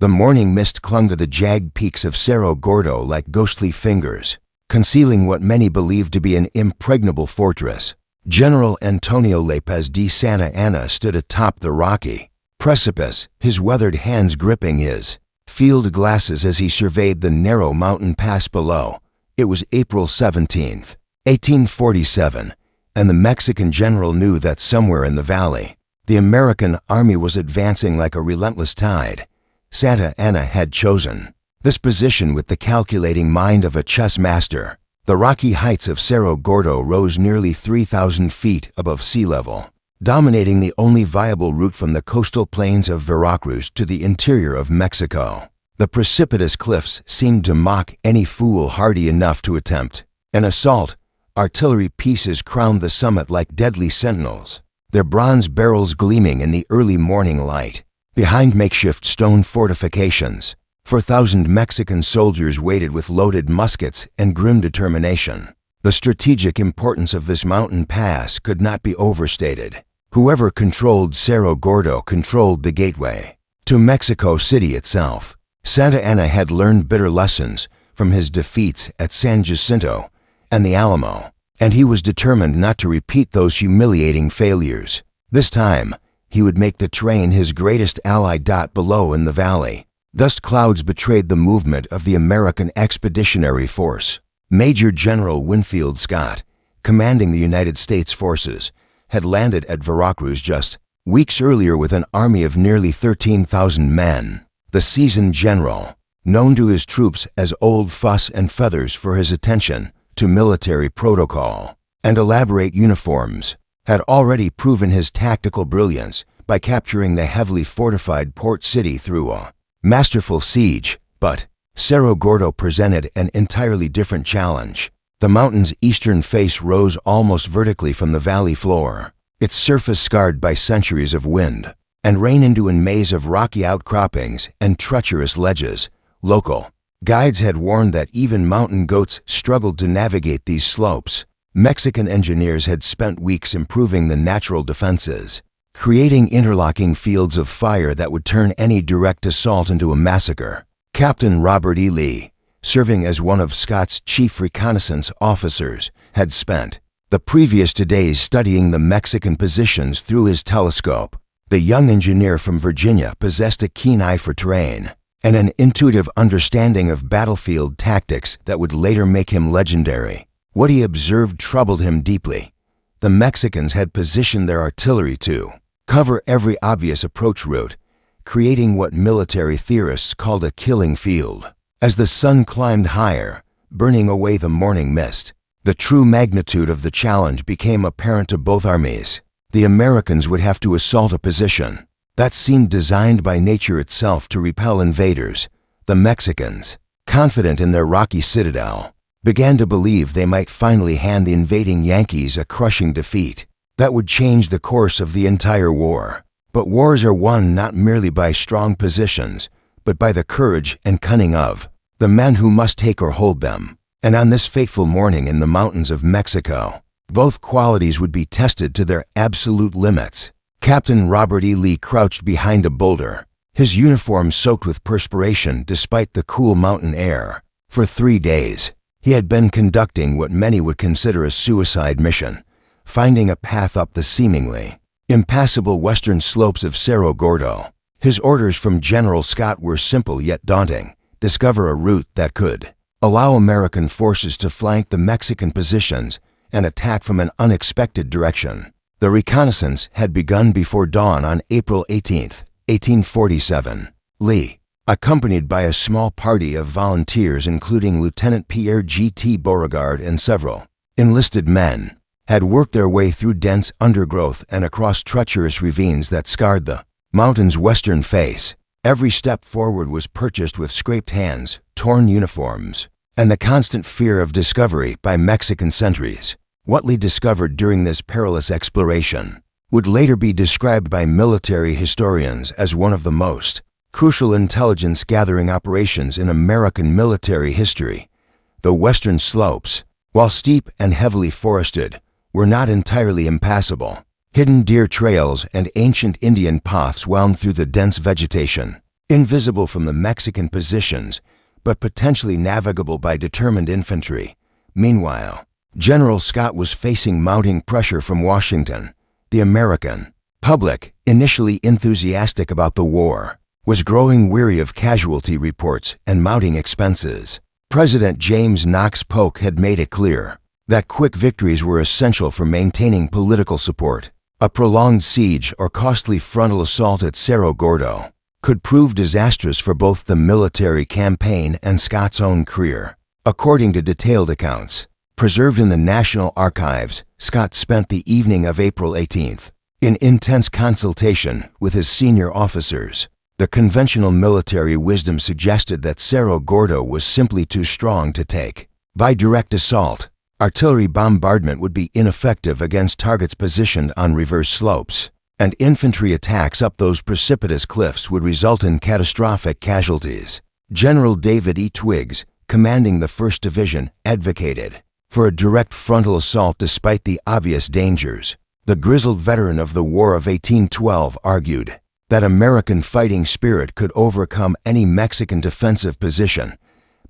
The morning mist clung to the jagged peaks of Cerro Gordo like ghostly fingers, concealing what many believed to be an impregnable fortress. General Antonio Lopez de Santa Anna stood atop the rocky precipice, his weathered hands gripping his field glasses as he surveyed the narrow mountain pass below. It was April 17, 1847, and the Mexican general knew that somewhere in the valley, the American army was advancing like a relentless tide. Santa Anna had chosen this position with the calculating mind of a chess master. The rocky heights of Cerro Gordo rose nearly 3,000 feet above sea level, dominating the only viable route from the coastal plains of Veracruz to the interior of Mexico. The precipitous cliffs seemed to mock any fool hardy enough to attempt an assault. Artillery pieces crowned the summit like deadly sentinels, their bronze barrels gleaming in the early morning light. Behind makeshift stone fortifications, 4,000 Mexican soldiers waited with loaded muskets and grim determination. The strategic importance of this mountain pass could not be overstated. Whoever controlled Cerro Gordo controlled the gateway to Mexico City itself. Santa Anna had learned bitter lessons from his defeats at San Jacinto and the Alamo, and he was determined not to repeat those humiliating failures. This time, he would make the terrain his greatest ally. Below in the valley, dust clouds betrayed the movement of the American Expeditionary Force. Major General Winfield Scott, commanding the United States forces, had landed at Veracruz just weeks earlier with an army of nearly 13,000 men. The seasoned general, known to his troops as Old Fuss and Feathers for his attention to military protocol and elaborate uniforms, had already proven his tactical brilliance by capturing the heavily fortified port city through a masterful siege. But Cerro Gordo presented an entirely different challenge. The mountain's eastern face rose almost vertically from the valley floor, its surface scarred by centuries of wind and rain into a maze of rocky outcroppings and treacherous ledges. Local guides had warned that even mountain goats struggled to navigate these slopes. Mexican engineers had spent weeks improving the natural defenses, creating interlocking fields of fire that would turn any direct assault into a massacre. Captain Robert E. Lee, serving as one of Scott's chief reconnaissance officers, had spent the previous 2 days studying the Mexican positions through his telescope. The young engineer from Virginia possessed a keen eye for terrain and an intuitive understanding of battlefield tactics that would later make him legendary. What he observed troubled him deeply. The Mexicans had positioned their artillery to cover every obvious approach route, creating what military theorists called a killing field. As the sun climbed higher, burning away the morning mist, the true magnitude of the challenge became apparent to both armies. The Americans would have to assault a position that seemed designed by nature itself to repel invaders. The Mexicans, confident in their rocky citadel, began to believe they might finally hand the invading Yankees a crushing defeat that would change the course of the entire war. But wars are won not merely by strong positions, but by the courage and cunning of the men who must take or hold them. And on this fateful morning in the mountains of Mexico, both qualities would be tested to their absolute limits. Captain Robert E. Lee crouched behind a boulder, his uniform soaked with perspiration despite the cool mountain air. For 3 days, he had been conducting what many would consider a suicide mission, finding a path up the seemingly impassable western slopes of Cerro Gordo. His orders from General Scott were simple yet daunting: discover a route that could allow American forces to flank the Mexican positions and attack from an unexpected direction. The reconnaissance had begun before dawn on April 18, 1847. Lee, accompanied by a small party of volunteers including Lieutenant Pierre G.T. Beauregard and several enlisted men, had worked their way through dense undergrowth and across treacherous ravines that scarred the mountain's western face. Every step forward was purchased with scraped hands, torn uniforms, and the constant fear of discovery by Mexican sentries. What Lee discovered during this perilous exploration would later be described by military historians as one of the most crucial intelligence-gathering operations in American military history. The western slopes, while steep and heavily forested, were not entirely impassable. Hidden deer trails and ancient Indian paths wound through the dense vegetation, invisible from the Mexican positions, but potentially navigable by determined infantry. Meanwhile, General Scott was facing mounting pressure from Washington. The American public, initially enthusiastic about the war, was growing weary of casualty reports and mounting expenses. President James Knox Polk had made it clear that quick victories were essential for maintaining political support. A prolonged siege or costly frontal assault at Cerro Gordo could prove disastrous for both the military campaign and Scott's own career. According to detailed accounts preserved in the National Archives, Scott spent the evening of April 18th in intense consultation with his senior officers. The conventional military wisdom suggested that Cerro Gordo was simply too strong to take. By direct assault, artillery bombardment would be ineffective against targets positioned on reverse slopes, and infantry attacks up those precipitous cliffs would result in catastrophic casualties. General David E. Twiggs, commanding the 1st Division, advocated for a direct frontal assault despite the obvious dangers. The grizzled veteran of the War of 1812 argued that American fighting spirit could overcome any Mexican defensive position,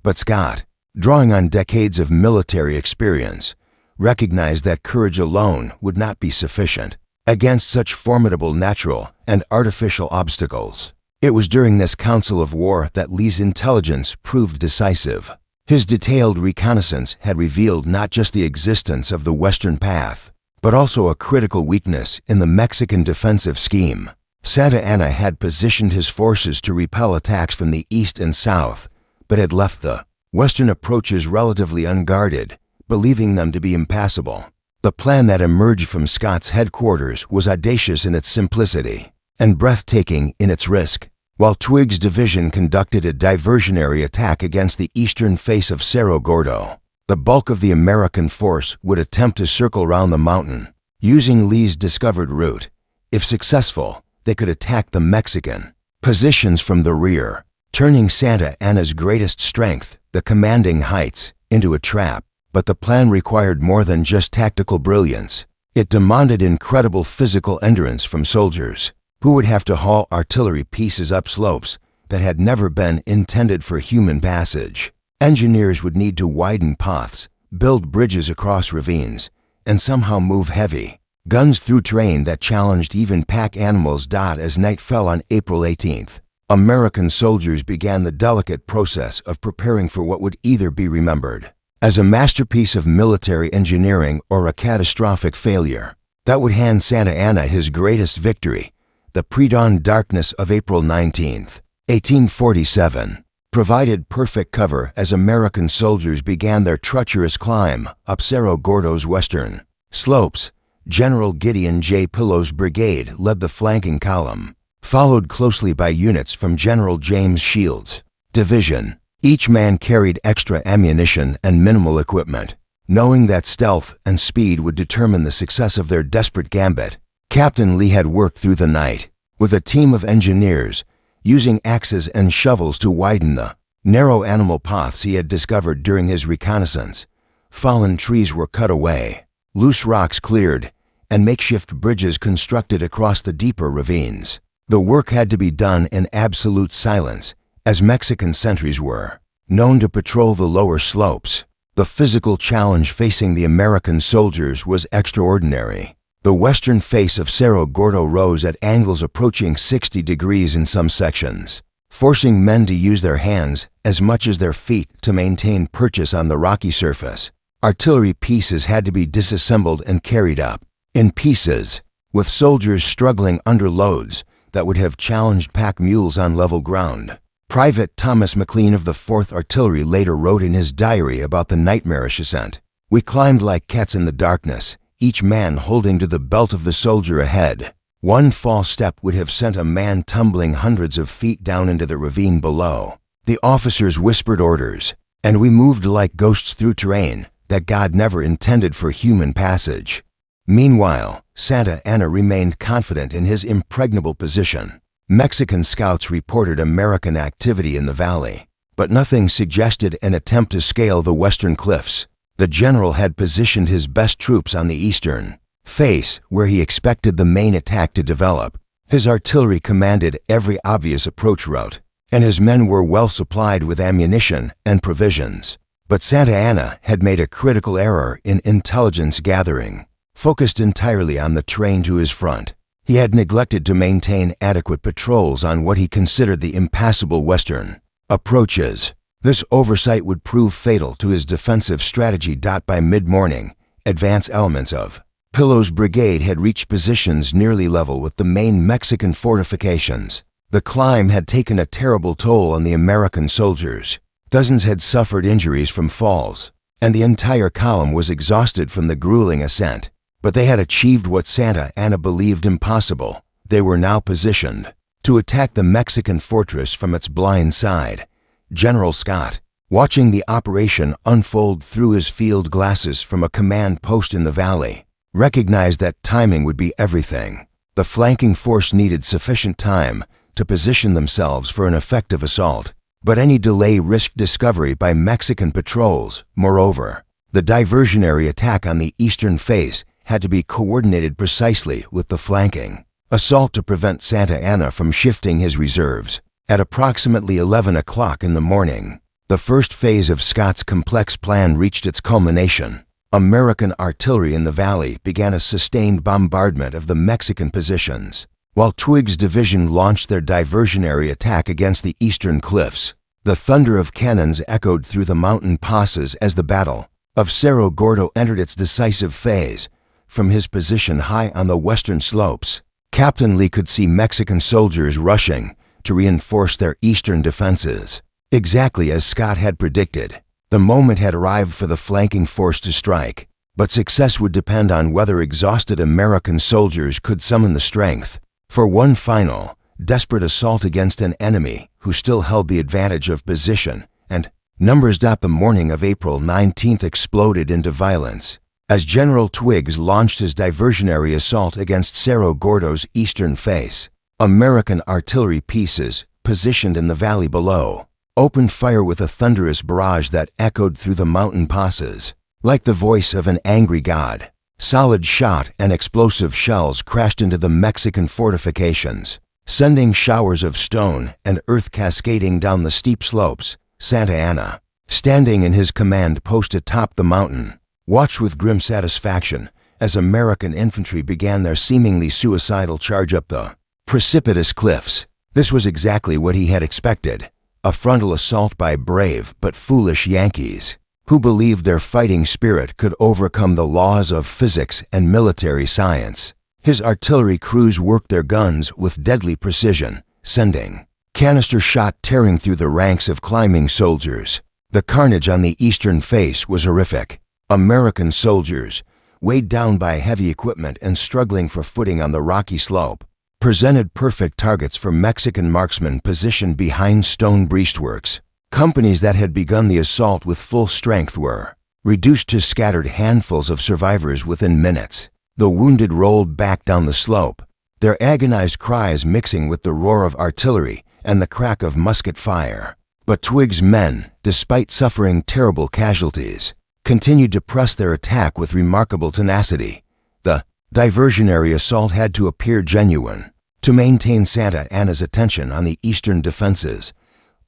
but Scott, drawing on decades of military experience, recognized that courage alone would not be sufficient against such formidable natural and artificial obstacles. It was during this council of war that Lee's intelligence proved decisive. His detailed reconnaissance had revealed not just the existence of the Western Path, but also a critical weakness in the Mexican defensive scheme. Santa Anna had positioned his forces to repel attacks from the east and south, but had left the western approaches relatively unguarded, believing them to be impassable. The plan that emerged from Scott's headquarters was audacious in its simplicity and breathtaking in its risk. While Twiggs' division conducted a diversionary attack against the eastern face of Cerro Gordo, the bulk of the American force would attempt to circle round the mountain, using Lee's discovered route. If successful, they could attack the Mexican positions from the rear, turning Santa Anna's greatest strength, the commanding heights, into a trap. But the plan required more than just tactical brilliance. It demanded incredible physical endurance from soldiers who would have to haul artillery pieces up slopes that had never been intended for human passage. Engineers would need to widen paths, build bridges across ravines, and somehow move heavy guns through terrain that challenged even pack animals. As night fell on April 18th, American soldiers began the delicate process of preparing for what would either be remembered as a masterpiece of military engineering or a catastrophic failure that would hand Santa Anna his greatest victory. The pre-dawn darkness of April 19, 1847, provided perfect cover as American soldiers began their treacherous climb up Cerro Gordo's western slopes. General Gideon J. Pillow's brigade led the flanking column, followed closely by units from General James Shields' division. Each man carried extra ammunition and minimal equipment, knowing that stealth and speed would determine the success of their desperate gambit. Captain Lee had worked through the night with a team of engineers, using axes and shovels to widen the narrow animal paths he had discovered during his reconnaissance. Fallen trees were cut away, loose rocks cleared, and makeshift bridges constructed across the deeper ravines. The work had to be done in absolute silence, as Mexican sentries were known to patrol the lower slopes. The physical challenge facing the American soldiers was extraordinary. The western face of Cerro Gordo rose at angles approaching 60 degrees in some sections, forcing men to use their hands as much as their feet to maintain purchase on the rocky surface. Artillery pieces had to be disassembled and carried up in pieces, with soldiers struggling under loads that would have challenged pack mules on level ground. Private Thomas McLean of the 4th Artillery later wrote in his diary about the nightmarish ascent. "We climbed like cats in the darkness, each man holding to the belt of the soldier ahead. One false step would have sent a man tumbling hundreds of feet down into the ravine below. The officers whispered orders, and we moved like ghosts through terrain that God never intended for human passage." Meanwhile, Santa Anna remained confident in his impregnable position. Mexican scouts reported American activity in the valley, but nothing suggested an attempt to scale the western cliffs. The general had positioned his best troops on the eastern face, where he expected the main attack to develop. His artillery commanded every obvious approach route, and his men were well supplied with ammunition and provisions. But Santa Anna had made a critical error in intelligence gathering. Focused entirely on the terrain to his front, he had neglected to maintain adequate patrols on what he considered the impassable western approaches. This oversight would prove fatal to his defensive strategy. By mid-morning, advance elements of Pillow's brigade had reached positions nearly level with the main Mexican fortifications. The climb had taken a terrible toll on the American soldiers. Dozens had suffered injuries from falls, and the entire column was exhausted from the grueling ascent. But they had achieved what Santa Anna believed impossible. They were now positioned to attack the Mexican fortress from its blind side. General Scott, watching the operation unfold through his field glasses from a command post in the valley, recognized that timing would be everything. The flanking force needed sufficient time to position themselves for an effective assault, but any delay risked discovery by Mexican patrols. Moreover, the diversionary attack on the eastern face had to be coordinated precisely with the flanking assault to prevent Santa Anna from shifting his reserves. At approximately 11 o'clock in the morning, the first phase of Scott's complex plan reached its culmination. American artillery in the valley began a sustained bombardment of the Mexican positions, while Twiggs' division launched their diversionary attack against the eastern cliffs. The thunder of cannons echoed through the mountain passes as the battle of Cerro Gordo entered its decisive phase. From his position high on the western slopes, Captain Lee could see Mexican soldiers rushing to reinforce their eastern defenses. Exactly as Scott had predicted, the moment had arrived for the flanking force to strike, but success would depend on whether exhausted American soldiers could summon the strength for one final, desperate assault against an enemy who still held the advantage of position and numbers. The morning of April 19th exploded into violence as General Twiggs launched his diversionary assault against Cerro Gordo's eastern face. American artillery pieces, positioned in the valley below, opened fire with a thunderous barrage that echoed through the mountain passes like the voice of an angry god. Solid shot and explosive shells crashed into the Mexican fortifications, sending showers of stone and earth cascading down the steep slopes. Santa Anna, standing in his command post atop the mountain, watched with grim satisfaction as American infantry began their seemingly suicidal charge up the precipitous cliffs. This was exactly what he had expected, a frontal assault by brave but foolish Yankees, who believed their fighting spirit could overcome the laws of physics and military science. His artillery crews worked their guns with deadly precision, sending canister shot tearing through the ranks of climbing soldiers. The carnage on the eastern face was horrific. American soldiers, weighed down by heavy equipment and struggling for footing on the rocky slope, presented perfect targets for Mexican marksmen positioned behind stone breastworks. Companies that had begun the assault with full strength were reduced to scattered handfuls of survivors within minutes. The wounded rolled back down the slope, their agonized cries mixing with the roar of artillery and the crack of musket fire. But Twiggs' men, despite suffering terrible casualties, continued to press their attack with remarkable tenacity. The diversionary assault had to appear genuine. To maintain Santa Anna's attention on the eastern defenses,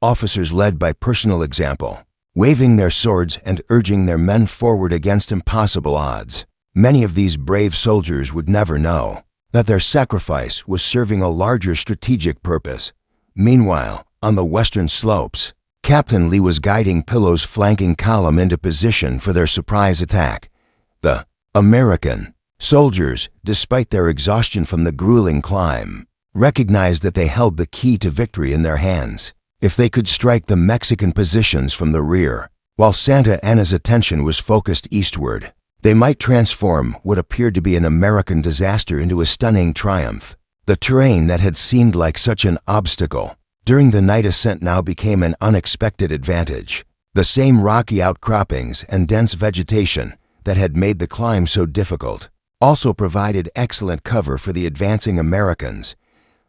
officers led by personal example, waving their swords and urging their men forward against impossible odds. Many of these brave soldiers would never know that their sacrifice was serving a larger strategic purpose. Meanwhile, on the western slopes, Captain Lee was guiding Pillow's flanking column into position for their surprise attack. The American soldiers, despite their exhaustion from the grueling climb, recognized that they held the key to victory in their hands. If they could strike the Mexican positions from the rear, while Santa Anna's attention was focused eastward, they might transform what appeared to be an American disaster into a stunning triumph. The terrain that had seemed like such an obstacle during the night ascent now became an unexpected advantage. The same rocky outcroppings and dense vegetation that had made the climb so difficult also provided excellent cover for the advancing Americans.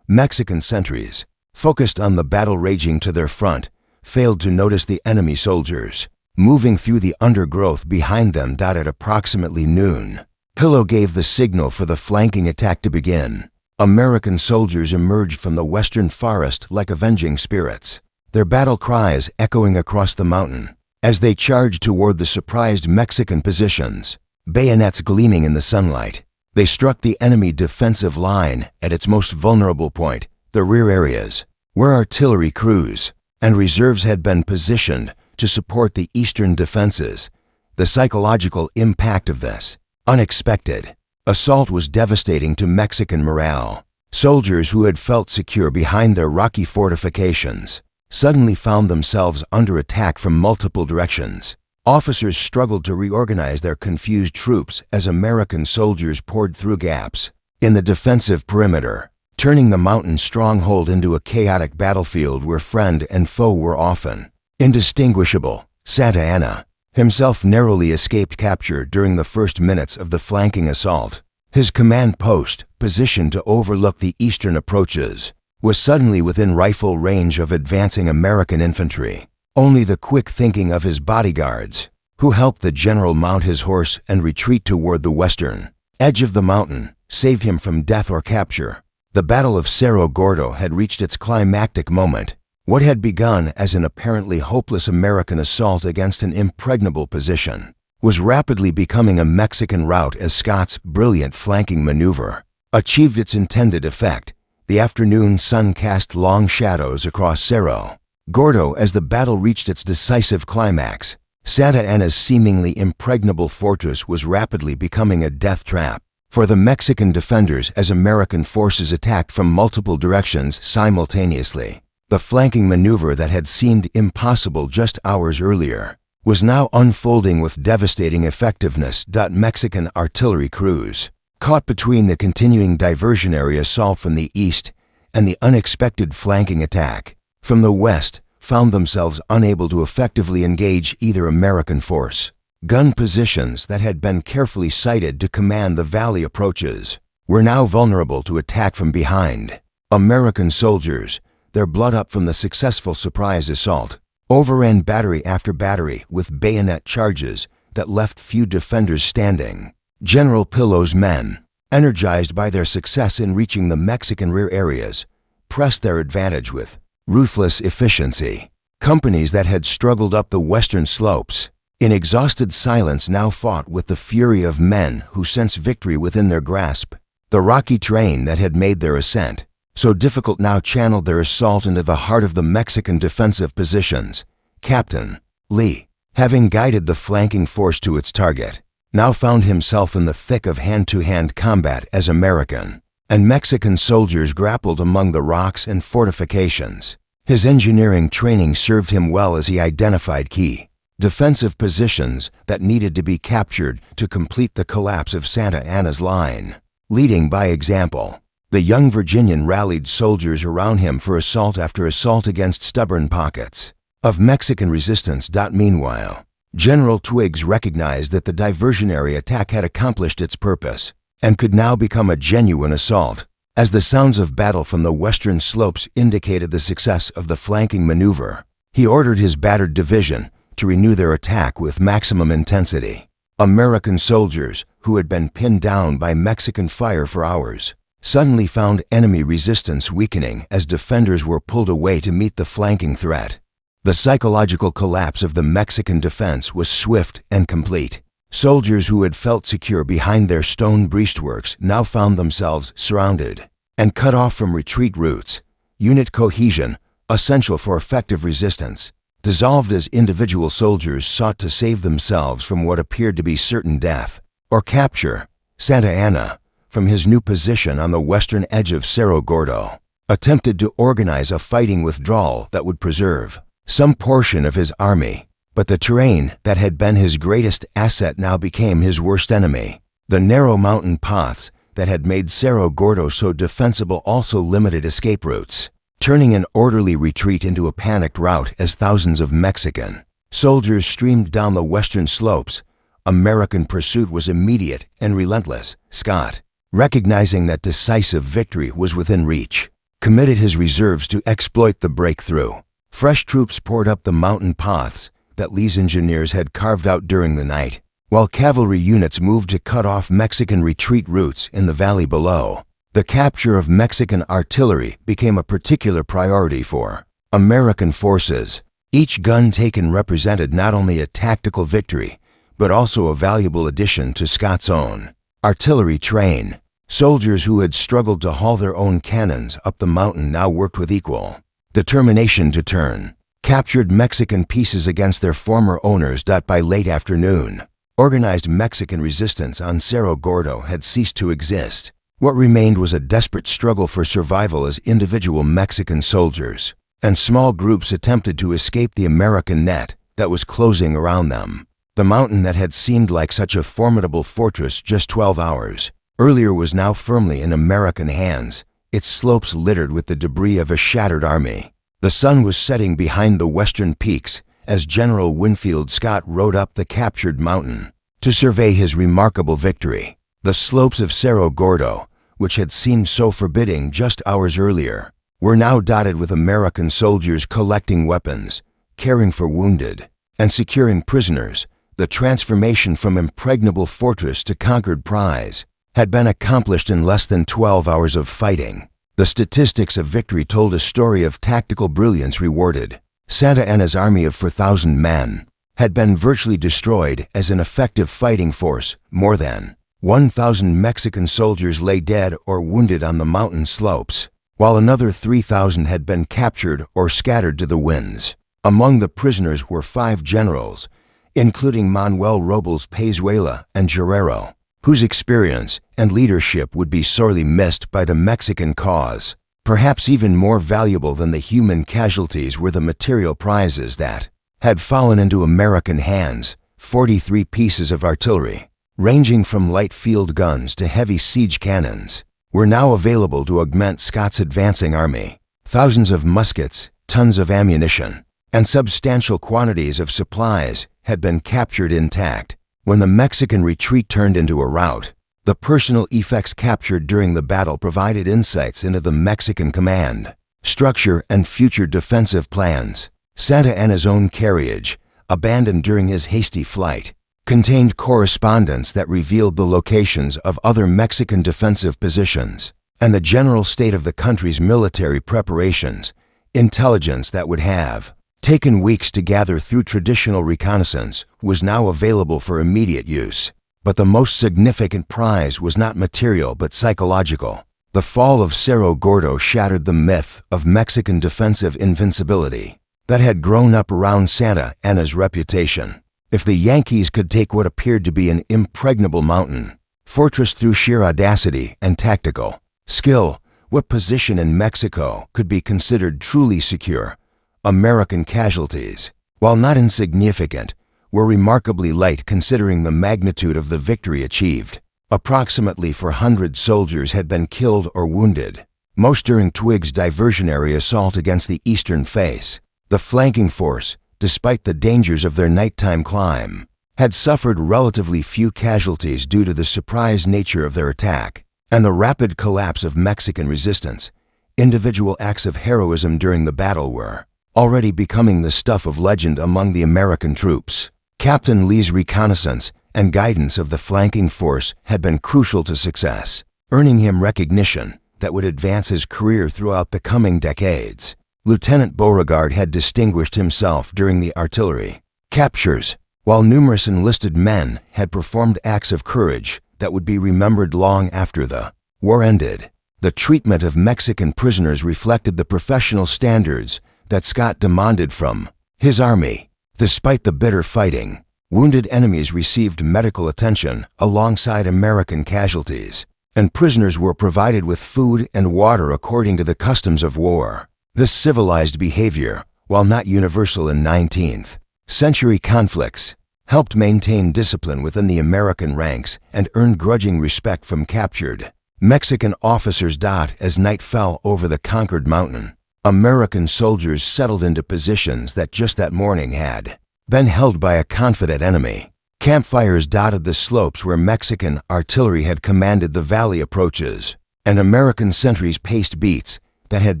Mexican sentries, focused on the battle raging to their front, failed to notice the enemy soldiers moving through the undergrowth behind them. At approximately noon, Pillow gave the signal for the flanking attack to begin. American soldiers emerged from the western forest like avenging spirits, their battle cries echoing across the mountain. As they charged toward the surprised Mexican positions, bayonets gleaming in the sunlight, they struck the enemy defensive line at its most vulnerable point, the rear areas, where artillery crews and reserves had been positioned to support the eastern defenses. The psychological impact of this unexpected assault was devastating to Mexican morale. Soldiers who had felt secure behind their rocky fortifications suddenly found themselves under attack from multiple directions. Officers struggled to reorganize their confused troops as American soldiers poured through gaps in the defensive perimeter, turning the mountain stronghold into a chaotic battlefield where friend and foe were often indistinguishable. Santa Anna himself narrowly escaped capture during the first minutes of the flanking assault. His command post, positioned to overlook the eastern approaches, was suddenly within rifle range of advancing American infantry. Only the quick thinking of his bodyguards, who helped the general mount his horse and retreat toward the western edge of the mountain, saved him from death or capture. The Battle of Cerro Gordo had reached its climactic moment. What had begun as an apparently hopeless American assault against an impregnable position was rapidly becoming a Mexican rout as Scott's brilliant flanking maneuver achieved its intended effect. The afternoon sun cast long shadows across Cerro Gordo as the battle reached its decisive climax. Santa Anna's seemingly impregnable fortress was rapidly becoming a death trap for the Mexican defenders as American forces attacked from multiple directions simultaneously. The flanking maneuver that had seemed impossible just hours earlier was now unfolding with devastating effectiveness. Mexican artillery crews, caught between the continuing diversionary assault from the east and the unexpected flanking attack from the west, found themselves unable to effectively engage either American force. Gun positions that had been carefully sighted to command the valley approaches were now vulnerable to attack from behind. American soldiers, their blood up from the successful surprise assault, overran battery after battery with bayonet charges that left few defenders standing. General Pillow's men, energized by their success in reaching the Mexican rear areas, pressed their advantage with ruthless efficiency. Companies that had struggled up the western slopes, in exhausted silence, now fought with the fury of men who sensed victory within their grasp. The rocky terrain that had made their ascent so difficult now channeled their assault into the heart of the Mexican defensive positions. Captain Lee, having guided the flanking force to its target, now found himself in the thick of hand-to-hand combat as American and Mexican soldiers grappled among the rocks and fortifications. His engineering training served him well as he identified key defensive positions that needed to be captured to complete the collapse of Santa Anna's line. Leading by example, the young Virginian rallied soldiers around him for assault after assault against stubborn pockets of Mexican resistance. Meanwhile, General Twiggs recognized that the diversionary attack had accomplished its purpose and could now become a genuine assault. As the sounds of battle from the western slopes indicated the success of the flanking maneuver, he ordered his battered division to renew their attack with maximum intensity. American soldiers, who had been pinned down by Mexican fire for hours, suddenly found enemy resistance weakening as defenders were pulled away to meet the flanking threat. The psychological collapse of the Mexican defense was swift and complete. Soldiers who had felt secure behind their stone breastworks now found themselves surrounded and cut off from retreat routes. Unit cohesion, essential for effective resistance, dissolved as individual soldiers sought to save themselves from what appeared to be certain death or capture. Santa Anna, from his new position on the western edge of Cerro Gordo, attempted to organize a fighting withdrawal that would preserve some portion of his army. But the terrain that had been his greatest asset now became his worst enemy. The narrow mountain paths that had made Cerro Gordo so defensible also limited escape routes, turning an orderly retreat into a panicked rout as thousands of Mexican soldiers streamed down the western slopes. American pursuit was immediate and relentless. Scott, recognizing that decisive victory was within reach, committed his reserves to exploit the breakthrough. Fresh troops poured up the mountain paths that Lee's engineers had carved out during the night, while cavalry units moved to cut off Mexican retreat routes in the valley below. The capture of Mexican artillery became a particular priority for American forces. Each gun taken represented not only a tactical victory, but also a valuable addition to Scott's own artillery train. Soldiers who had struggled to haul their own cannons up the mountain now worked with equal determination to turn captured Mexican pieces against their former owners. By late afternoon, organized Mexican resistance on Cerro Gordo had ceased to exist. What remained was a desperate struggle for survival as individual Mexican soldiers and small groups attempted to escape the American net that was closing around them. The mountain that had seemed like such a formidable fortress just 12 hours earlier was now firmly in American hands, its slopes littered with the debris of a shattered army. The sun was setting behind the western peaks as General Winfield Scott rode up the captured mountain to survey his remarkable victory. The slopes of Cerro Gordo, which had seemed so forbidding just hours earlier, were now dotted with American soldiers collecting weapons, caring for wounded, and securing prisoners. The transformation from impregnable fortress to conquered prize had been accomplished in less than 12 hours of fighting. The statistics of victory told a story of tactical brilliance rewarded. Santa Anna's army of 4,000 men had been virtually destroyed as an effective fighting force. More than 1,000 Mexican soldiers lay dead or wounded on the mountain slopes, while another 3,000 had been captured or scattered to the winds. Among the prisoners were 5 generals, including Manuel Robles Pezuela and Guerrero, whose experience and leadership would be sorely missed by the Mexican cause. Perhaps even more valuable than the human casualties were the material prizes that had fallen into American hands. 43 pieces of artillery, ranging from light field guns to heavy siege cannons, were now available to augment Scott's advancing army. Thousands of muskets, tons of ammunition, and substantial quantities of supplies had been captured intact. When the Mexican retreat turned into a rout, the personal effects captured during the battle provided insights into the Mexican command structure and future defensive plans. Santa Anna's own carriage, abandoned during his hasty flight, contained correspondence that revealed the locations of other Mexican defensive positions and the general state of the country's military preparations. Intelligence that would have taken weeks to gather through traditional reconnaissance was now available for immediate use. But the most significant prize was not material but psychological. The fall of Cerro Gordo shattered the myth of Mexican defensive invincibility that had grown up around Santa Anna's reputation. If the Yankees could take what appeared to be an impregnable mountain fortress through sheer audacity and tactical skill, what position in Mexico could be considered truly secure? American casualties, while not insignificant, were remarkably light considering the magnitude of the victory achieved. Approximately 400 soldiers had been killed or wounded, most during Twiggs' diversionary assault against the eastern face. The flanking force, despite the dangers of their nighttime climb, had suffered relatively few casualties due to the surprise nature of their attack and the rapid collapse of Mexican resistance. Individual acts of heroism during the battle were already becoming the stuff of legend among the American troops. Captain Lee's reconnaissance and guidance of the flanking force had been crucial to success, earning him recognition that would advance his career throughout the coming decades. Lieutenant Beauregard had distinguished himself during the artillery captures, while numerous enlisted men had performed acts of courage that would be remembered long after the war ended. The treatment of Mexican prisoners reflected the professional standards that Scott demanded from his army. Despite the bitter fighting, wounded enemies received medical attention alongside American casualties, and prisoners were provided with food and water according to the customs of war. This civilized behavior, while not universal in 19th century conflicts, helped maintain discipline within the American ranks and earned grudging respect from captured Mexican officers. As night fell over the conquered mountain, American soldiers settled into positions that just that morning had been held by a confident enemy. Campfires dotted the slopes where Mexican artillery had commanded the valley approaches, and American sentries paced beats that had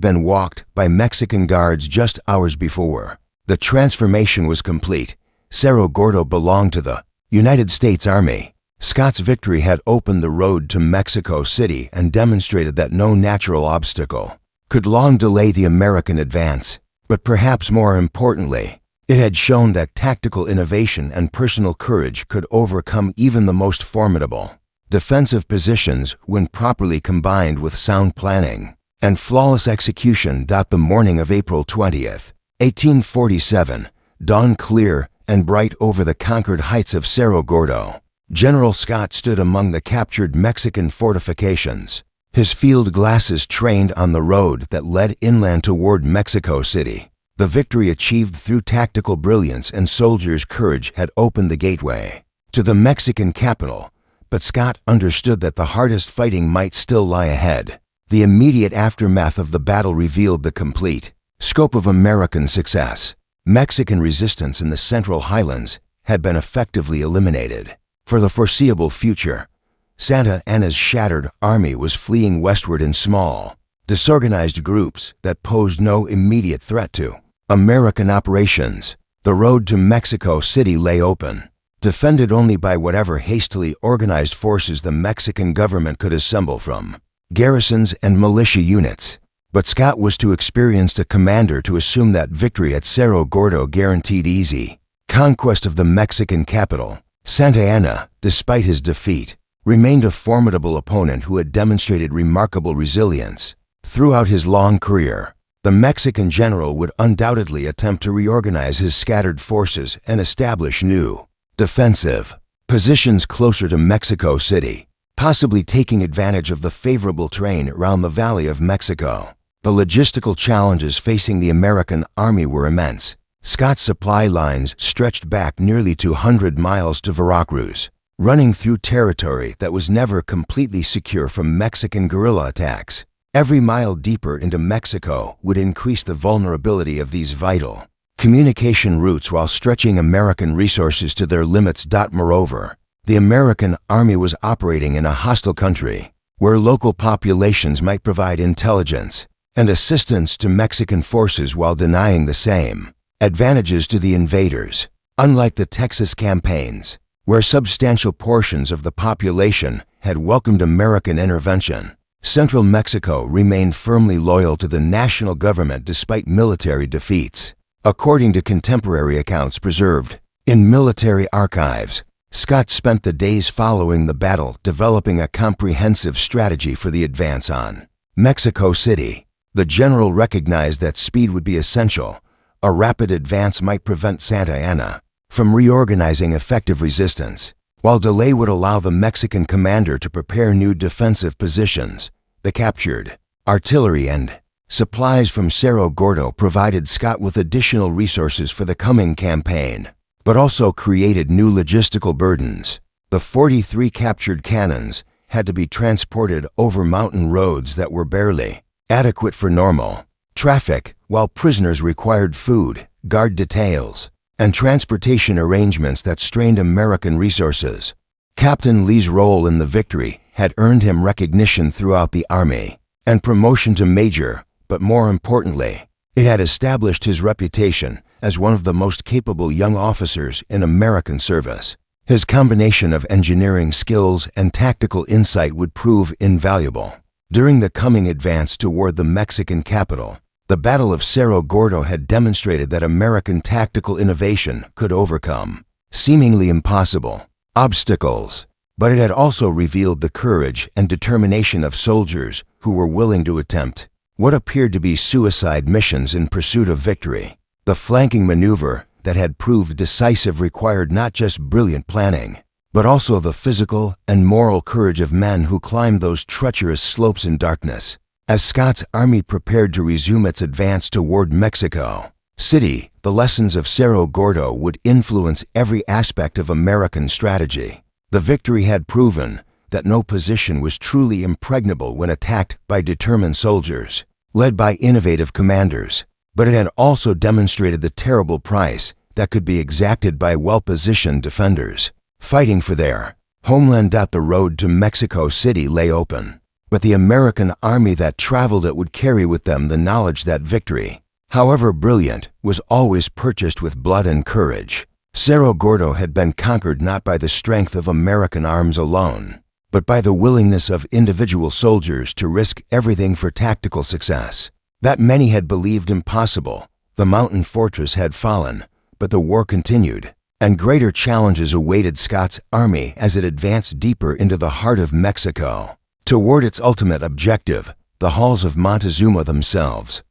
been walked by Mexican guards just hours before. The transformation was complete. Cerro Gordo belonged to the United States Army. Scott's victory had opened the road to Mexico City and demonstrated that no natural obstacle could long delay the American advance. But perhaps more importantly, it had shown that tactical innovation and personal courage could overcome even the most formidable defensive positions when properly combined with sound planning and flawless execution. The morning of April 20th, 1847, dawned clear and bright over the conquered heights of Cerro Gordo. General Scott stood among the captured Mexican fortifications, his field glasses trained on the road that led inland toward Mexico City. The victory achieved through tactical brilliance and soldiers' courage had opened the gateway to the Mexican capital, but Scott understood that the hardest fighting might still lie ahead. The immediate aftermath of the battle revealed the complete scope of American success. Mexican resistance in the Central Highlands had been effectively eliminated. For the foreseeable future, Santa Anna's shattered army was fleeing westward in small, disorganized groups that posed no immediate threat to American operations. The road to Mexico City lay open, defended only by whatever hastily organized forces the Mexican government could assemble from garrisons and militia units. But Scott was too experienced a commander to assume that victory at Cerro Gordo guaranteed easy conquest of the Mexican capital. Santa Anna, despite his defeat, remained a formidable opponent who had demonstrated remarkable resilience throughout his long career. The Mexican general would undoubtedly attempt to reorganize his scattered forces and establish new defensive positions closer to Mexico City, possibly taking advantage of the favorable terrain around the Valley of Mexico. The logistical challenges facing the American army were immense. Scott's supply lines stretched back nearly 200 miles to Veracruz, running through territory that was never completely secure from Mexican guerrilla attacks. Every mile deeper into Mexico would increase the vulnerability of these vital communication routes while stretching American resources to their limits. Moreover, the American army was operating in a hostile country, where local populations might provide intelligence and assistance to Mexican forces while denying the same advantages to the invaders. Unlike the Texas campaigns, where substantial portions of the population had welcomed American intervention, central Mexico remained firmly loyal to the national government despite military defeats. According to contemporary accounts preserved in military archives, Scott spent the days following the battle developing a comprehensive strategy for the advance on Mexico City. The general recognized that speed would be essential. A rapid advance might prevent Santa Anna from reorganizing effective resistance, while delay would allow the Mexican commander to prepare new defensive positions. The captured artillery and supplies from Cerro Gordo provided Scott with additional resources for the coming campaign, but also created new logistical burdens. The 43 captured cannons had to be transported over mountain roads that were barely adequate for normal traffic, while prisoners required food, guard details, and transportation arrangements that strained American resources. Captain Lee's role in the victory had earned him recognition throughout the Army and promotion to major, but more importantly, it had established his reputation as one of the most capable young officers in American service. His combination of engineering skills and tactical insight would prove invaluable during the coming advance toward the Mexican capital. The Battle of Cerro Gordo had demonstrated that American tactical innovation could overcome seemingly impossible obstacles, but it had also revealed the courage and determination of soldiers who were willing to attempt what appeared to be suicide missions in pursuit of victory. The flanking maneuver that had proved decisive required not just brilliant planning, but also the physical and moral courage of men who climbed those treacherous slopes in darkness. As Scott's army prepared to resume its advance toward Mexico City, the lessons of Cerro Gordo would influence every aspect of American strategy. The victory had proven that no position was truly impregnable when attacked by determined soldiers, led by innovative commanders, but it had also demonstrated the terrible price that could be exacted by well-positioned defenders fighting for their homeland. The road to Mexico City lay open, but the American army that traveled it would carry with them the knowledge that victory, however brilliant, was always purchased with blood and courage. Cerro Gordo had been conquered not by the strength of American arms alone, but by the willingness of individual soldiers to risk everything for tactical success. That many had believed impossible, the mountain fortress had fallen, but the war continued, and greater challenges awaited Scott's army as it advanced deeper into the heart of Mexico, toward its ultimate objective, the halls of Montezuma themselves.